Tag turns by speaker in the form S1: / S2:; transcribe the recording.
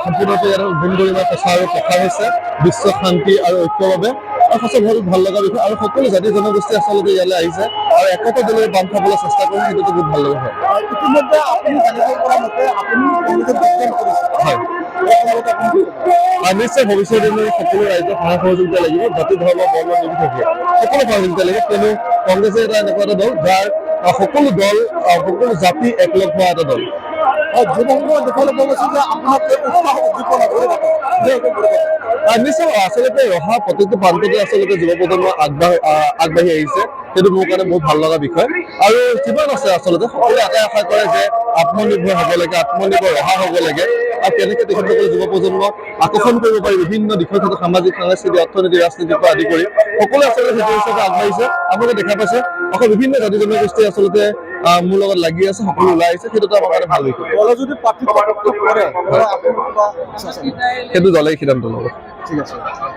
S1: সম্পূৰ্ণৰূপে ইয়াত উদ্বোধন কৰিব কথা হৈছে বিশ্ব শান্তি আৰু ঐক্যৰ বাবে আৰু সঁচাই বহুত ভাল লগা বিষয় আৰু সকলো জাতি জনগোষ্ঠী আচলতে ইয়ালৈ আহিছে আৰু একতা দলেৰে বান্ধ খাবলৈ চেষ্টা কৰিছে সেইটোতো বহুত ভাল লগা হয়। ইতিমধ্যে আপুনি জানিব পৰা মতে আপুনি নিশ্চয় ভৱিষ্যত দিনত সকলো ৰাইজৰ সহায় সহযোগিতা লাগিব, জাতি ধৰ্ম বৰ্ণ নিৰ্বিশেষে সকলো সহযোগিতা লাগিব, কিয়নো কংগ্ৰেছে এটা এনেকুৱা এটা দল যাৰ সকলো দল সকলো জাতি একলগ হোৱা এটা দল। যুৱকসকলে দেখালে বলছে যে আপোনালোকে উৎসাহ উদ্দীপনা কৰি নিশ্চয় আচলতে অহা প্ৰতিটো প্ৰান্ততে আচলতে যুৱ প্ৰজন্ম আগবাঢ়ি আহিছে, সেইটো মোৰ কাৰণে বহুত ভাল লগা বিষয়। আৰু যিমান আছে আচলতে সকলোৱে এটাই আশা কৰে যে আত্মনিৰ্ভৰ হ'ব লাগে, আত্মনিৰ্ভৰ অহা হ'ব লাগে আৰু কেনেকৈ তেখেতসকলে যুৱ প্ৰজন্মক আকৰ্ষণ কৰিব পাৰি বিভিন্ন দিশৰ ক্ষেত্ৰত সামাজিক সাংস্কৃতিক অৰ্থনীতি ৰাজনীতিৰ পৰা আদি কৰি সকলোৱে আচলতে সেইটো হিচাপে আগবাঢ়িছে। আপোনালোকে দেখা পাইছে অকল বিভিন্ন জাতি জনগোষ্ঠী আচলতে মোৰ লগত লাগি আছে, সকলো ওলাই আহিছে, সেইটোতো আমাৰ কাৰণে ভাল বিষয়। সেইটো দলেই সিদ্ধান্ত ল'ব। ঠিক আছে।